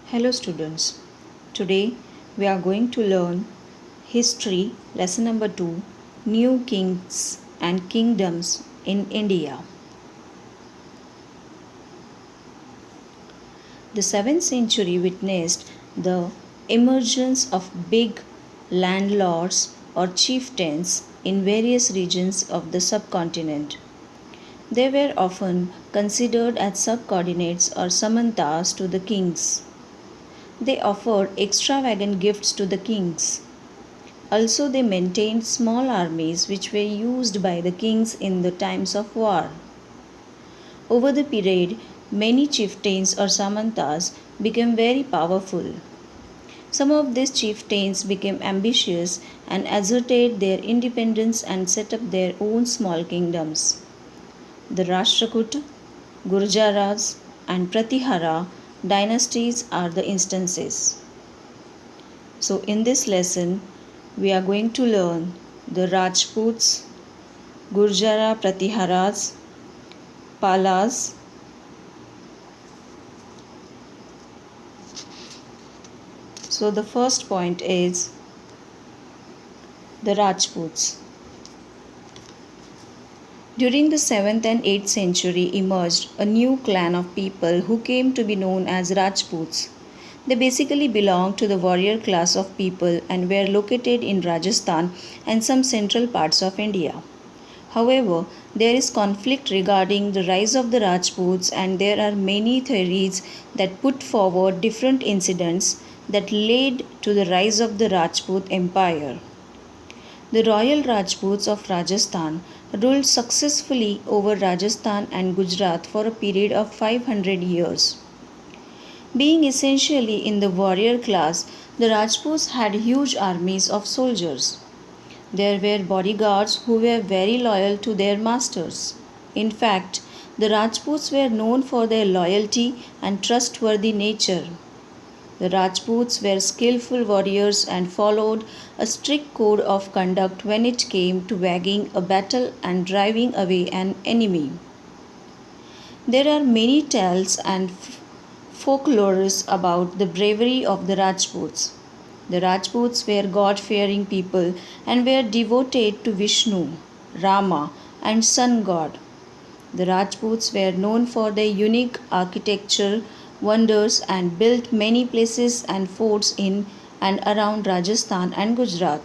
Hello students. Today we are going to learn history lesson number 2, new kings and kingdoms in India. The 7th century witnessed the emergence of big landlords or chieftains in various regions of the subcontinent. They were often considered as subordinates or samantas to the kings. They offered extravagant gifts to the kings. Also, they maintained small armies which were used by the kings in the times of war. Over the period, many chieftains or samantas became very powerful. Some of these chieftains became ambitious and asserted their independence and set up their own small kingdoms. The Rashtrakuta, Gurjaras, and Pratihara dynasties are the instances. So, in this lesson, we are going to learn the Rajputs, Gurjara Pratiharas, Palas. So, the first point is the Rajputs. During the 7th and 8th century emerged a new clan of people who came to be known as Rajputs. They basically belonged to the warrior class of people and were located in Rajasthan and some central parts of India. However, there is conflict regarding the rise of the Rajputs, and there are many theories that put forward different incidents that led to the rise of the Rajput Empire. The royal Rajputs of Rajasthan ruled successfully over Rajasthan and Gujarat for a period of 500 years. Being essentially in the warrior class, the Rajputs had huge armies of soldiers. There were bodyguards who were very loyal to their masters. In fact, the Rajputs were known for their loyalty and trustworthy nature. The Rajputs were skillful warriors and followed a strict code of conduct when it came to waging a battle and driving away an enemy. There are many tales and folklores about the bravery of the Rajputs. The Rajputs were God fearing people and were devoted to Vishnu, Rama, and Sun God. The Rajputs were known for their unique architectural wonders and built many places and forts in and around Rajasthan and Gujarat.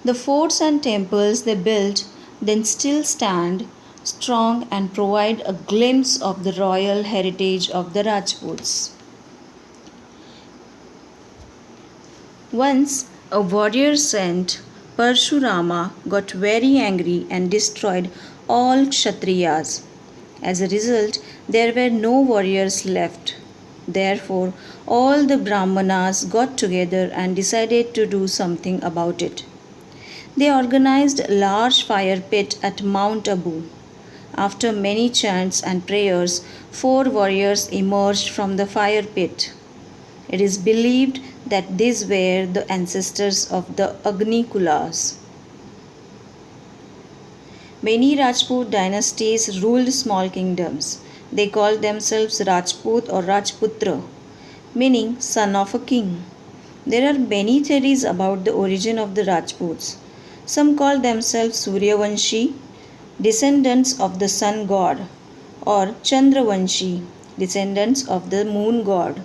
The forts and temples they built then still stand strong and provide a glimpse of the royal heritage of the Rajputs. Once a warrior saint, Parshurama, got very angry and destroyed all Kshatriyas. As a result, there were no warriors left. Therefore, all the Brahmanas got together and decided to do something about it. They organized a large fire pit at Mount Abu. After many chants and prayers, 4 warriors emerged from the fire pit. It is believed that these were the ancestors of the Agnikulas. Many Rajput dynasties ruled small kingdoms. They called themselves Rajput or Rajputra, meaning son of a king. There are many theories about the origin of the Rajputs. Some call themselves Suryavanshi, descendants of the sun god, or Chandravanshi, descendants of the moon god.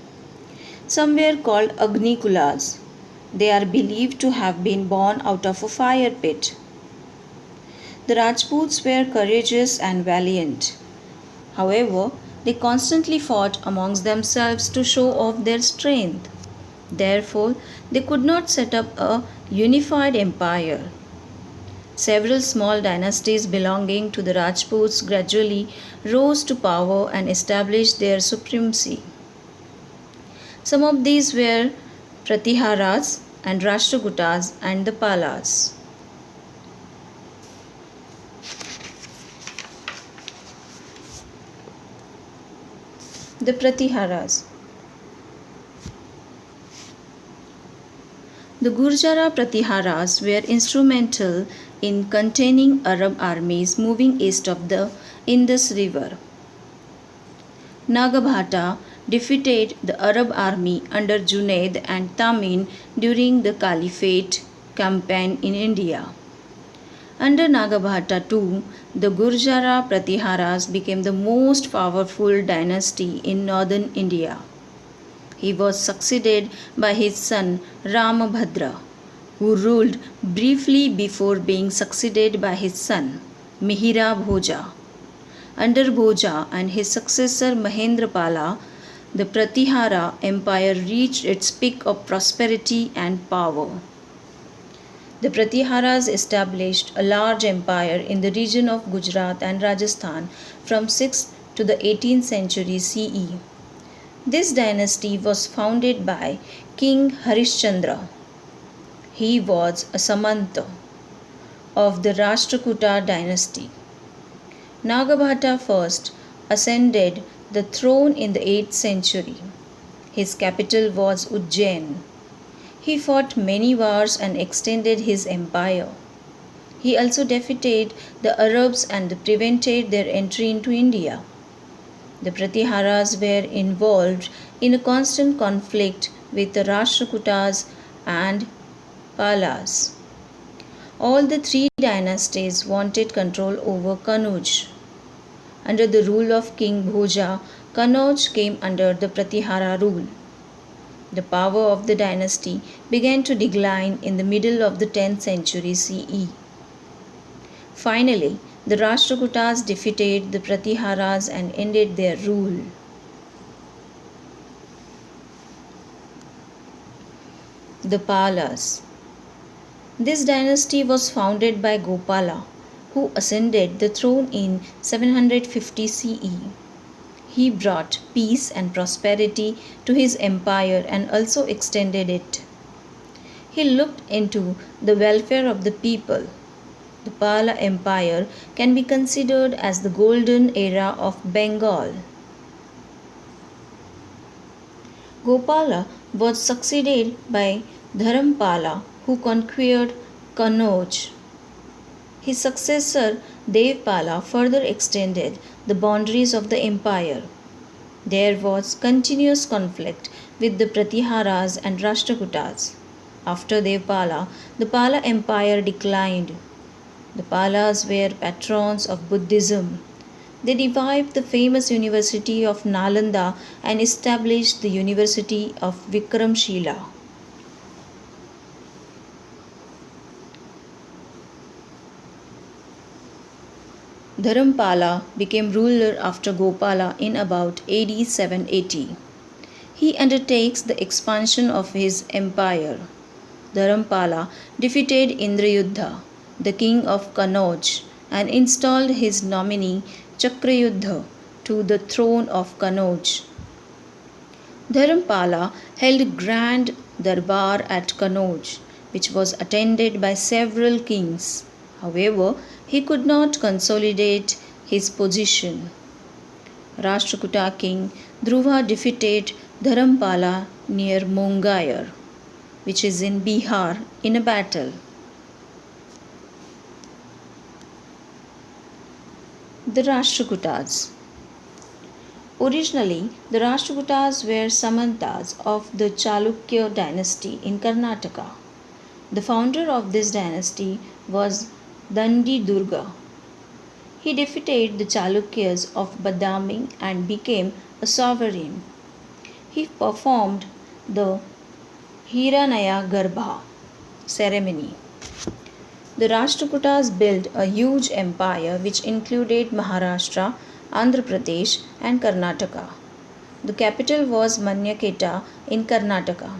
Some were called Agnikulas. They are believed to have been born out of a fire pit. The Rajputs were courageous and valiant. However, they constantly fought amongst themselves to show off their strength. Therefore, they could not set up a unified empire. Several small dynasties belonging to the Rajputs gradually rose to power and established their supremacy. Some of these were Pratiharas and Rashtrakutas and the Palas. The Pratiharas. The Gurjara Pratiharas were instrumental in containing Arab armies moving east of the Indus River. Nagabhata defeated the Arab army under Junaid and Tamin during the Caliphate campaign in India. Under Nagabhata too, the Gurjara Pratiharas became the most powerful dynasty in northern India. He was succeeded by his son Ramabhadra, who ruled briefly before being succeeded by his son Mihira Bhoja. Under Bhoja and his successor Mahendrapala, the Pratihara Empire reached its peak of prosperity and power. The Pratiharas established a large empire in the region of Gujarat and Rajasthan from 6th to the 18th century CE. This dynasty was founded by King Harishchandra. He was a Samanta of the Rashtrakuta dynasty. Nagabhata first ascended the throne in the 8th century. His capital was Ujjain. He fought many wars and extended his empire. He also defeated the Arabs and prevented their entry into India. The Pratiharas were involved in a constant conflict with the Rashtrakutas and Palas. All the three dynasties wanted control over Kannauj. Under the rule of King Bhoja, Kannauj came under the Pratihara rule. The power of the dynasty began to decline in the middle of the 10th century CE. Finally, the Rashtrakutas defeated the Pratiharas and ended their rule. The Palas. This dynasty was founded by Gopala, who ascended the throne in 750 CE. He brought peace and prosperity to his empire and also extended it. He looked into the welfare of the people. The Pala Empire can be considered as the golden era of Bengal. Gopala was succeeded by Dharampala, who conquered Kannauj. His successor Devpala further extended the boundaries of the empire. There was continuous conflict with the Pratiharas and Rashtrakutas. After Devpala, the Pala Empire declined. The Palas were patrons of Buddhism. They revived the famous University of Nalanda and established the University of Vikramshila. Dharampala became ruler after Gopala in about AD 780. He undertakes the expansion of his empire. Dharampala defeated Indrayudha, the king of Kannauj, and installed his nominee Chakrayudha to the throne of Kannauj. Dharampala held grand darbar at Kannauj, which was attended by several kings. However, he could not consolidate his position. Rashtrakuta king Dhruva defeated Dharampala near Mongayar, which is in Bihar, in a battle. The Rashtrakutas. Originally, the Rashtrakutas were Samantas of the Chalukya dynasty in Karnataka. The founder of this dynasty was Dandi Durga. He defeated the Chalukyas of Badami and became a sovereign. He performed the Hiranaya Garbha ceremony. The Rashtrakutas built a huge empire which included Maharashtra, Andhra Pradesh, and Karnataka. The capital was Manyaketa in Karnataka.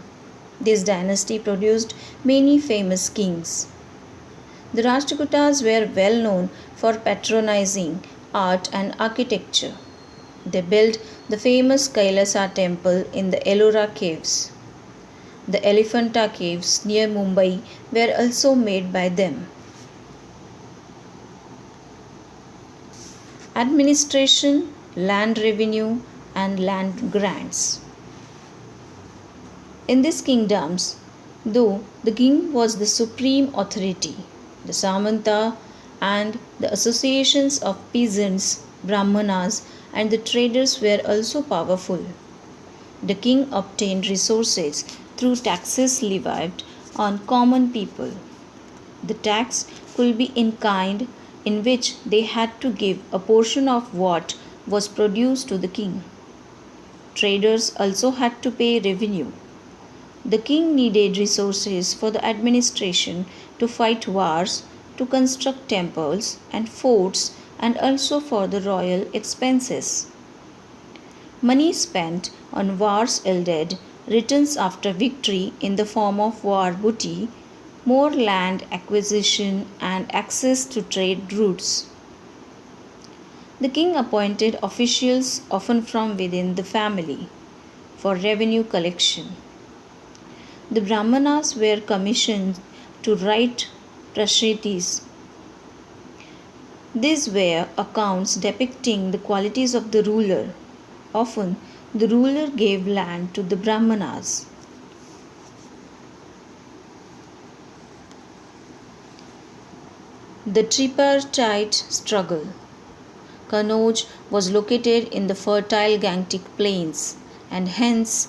This dynasty produced many famous kings. The Rashtrakutas were well known for patronizing art and architecture. They built the famous Kailasa temple in the Ellora caves. The Elephanta caves near Mumbai were also made by them. Administration, land revenue, and land grants. In these kingdoms, though the king was the supreme authority, the Samanta and the associations of peasants, Brahmanas, and the traders were also powerful. The king obtained resources through taxes levied on common people. The tax could be in kind, in which they had to give a portion of what was produced to the king. Traders also had to pay revenue. The king needed resources for the administration, to fight wars, to construct temples and forts, and also for the royal expenses. Money spent on wars yielded returns after victory in the form of war booty, more land acquisition, and access to trade routes. The king appointed officials, often from within the family, for revenue collection. The Brahmanas were commissioned to write prashritis. These were accounts depicting the qualities of the ruler. Often, the ruler gave land to the Brahmanas. The tripartite struggle. Kannauj was located in the fertile Gangetic plains and hence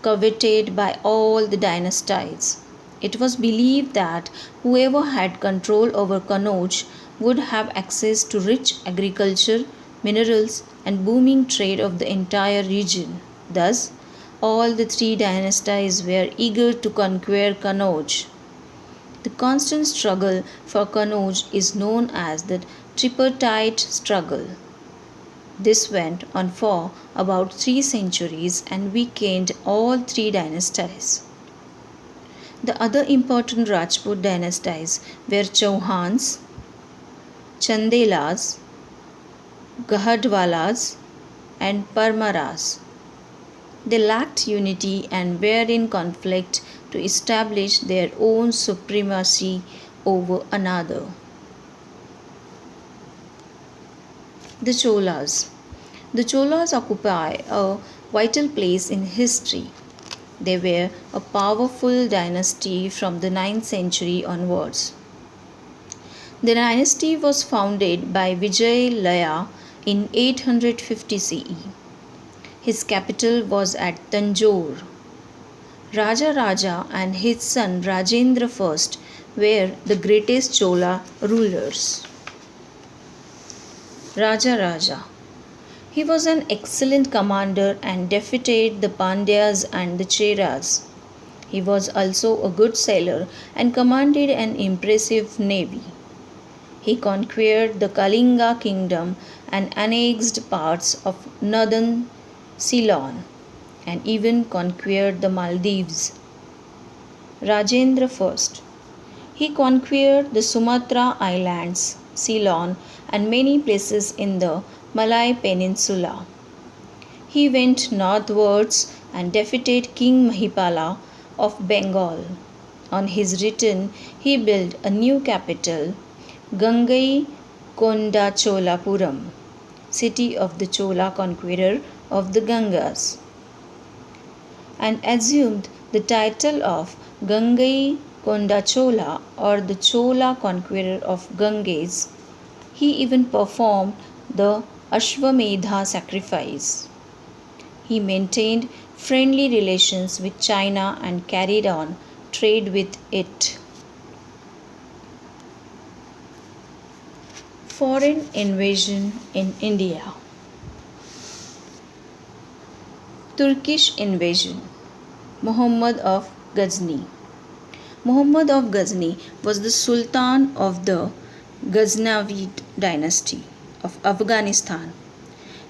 coveted by all the dynasties. It was believed that whoever had control over Kannauj would have access to rich agriculture, minerals, and booming trade of the entire region. Thus, all the three dynasties were eager to conquer Kannauj. The constant struggle for Kannauj is known as the tripartite struggle. This went on for about 3 centuries and weakened all three dynasties. The other important Rajput dynasties were Chauhans, Chandelas, Gahadwalas, and Parmaras. They lacked unity and were in conflict to establish their own supremacy over another. The Cholas. The Cholas occupy a vital place in history. They were a powerful dynasty from the 9th century onwards. The dynasty was founded by Vijayalaya in 850 CE. His capital was at Tanjore. Raja Raja and his son Rajendra I were the greatest Chola rulers. Raja Raja. He was an excellent commander and defeated the Pandyas and the Cheras. He was also a good sailor and commanded an impressive navy. He conquered the Kalinga kingdom and annexed parts of northern Ceylon and even conquered the Maldives. Rajendra I. He conquered the Sumatra Islands, Ceylon, and many places in the Malay Peninsula. He went northwards and defeated King Mahipala of Bengal. On his return, he built a new capital, Gangai Konda Cholapuram, city of the Chola conqueror of the Gangas, and assumed the title of Gangai Konda Chola or the Chola conqueror of Ganges. He even performed the Ashwamedha sacrifice. He maintained friendly relations with China and carried on trade with it. Foreign invasion in India. Turkish invasion. Muhammad of Ghazni. Muhammad of Ghazni was the Sultan of the Ghaznavid dynasty of Afghanistan.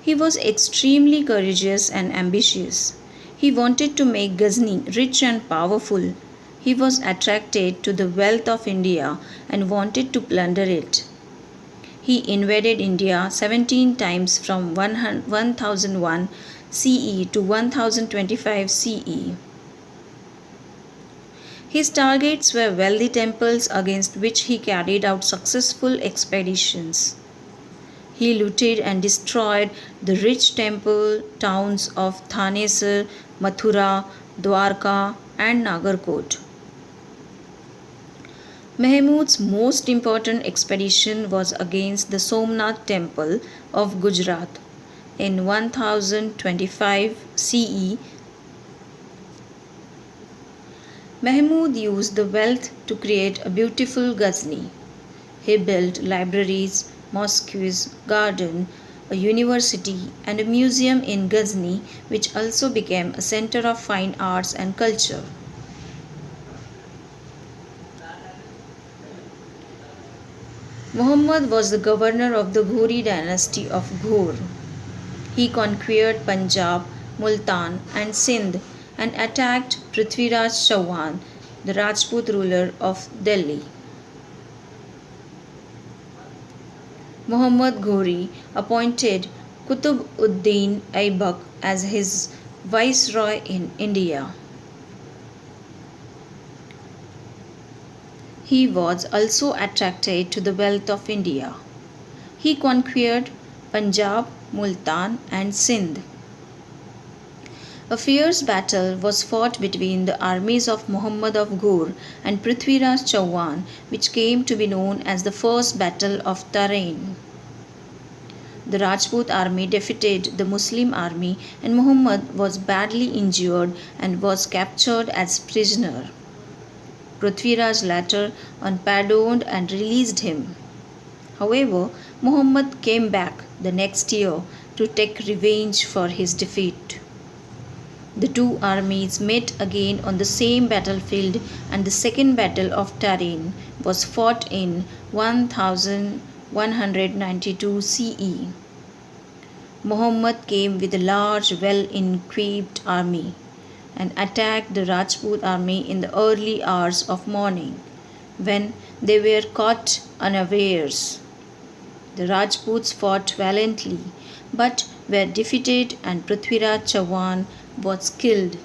He was extremely courageous and ambitious. He wanted to make Ghazni rich and powerful. He was attracted to the wealth of India and wanted to plunder it. He invaded India 17 times from 1001 CE to 1025 CE. His targets were wealthy temples against which he carried out successful expeditions. He looted and destroyed the rich temple towns of Thanesar, Mathura, Dwarka, and Nagarkot. Mahmud's most important expedition was against the Somnath temple of Gujarat. In 1025 CE, Mahmud used the wealth to create a beautiful Ghazni. He built libraries, mosques, garden, a university and a museum in Ghazni which also became a center of fine arts and culture. Muhammad was the governor of the Ghori dynasty of Ghor. He conquered Punjab, Multan and Sindh and attacked Prithviraj Chauhan, the Rajput ruler of Delhi. Muhammad Ghori appointed Qutb ud-Din Aibak as his viceroy in India. He was also attracted to the wealth of India. He conquered Punjab, Multan and Sindh. A fierce battle was fought between the armies of Muhammad of Ghor and Prithviraj Chauhan, which came to be known as the First Battle of Tarain. The Rajput army defeated the Muslim army and Muhammad was badly injured and was captured as prisoner. Prithviraj later unpardoned and released him. However, Muhammad came back the next year to take revenge for his defeat. The two armies met again on the same battlefield and the second battle of Tarain was fought in 1192 CE. Muhammad came with a large, well equipped army and attacked the Rajput army in the early hours of morning when they were caught unawares. The Rajputs fought valiantly but were defeated and Prithviraj Chauhan was killed.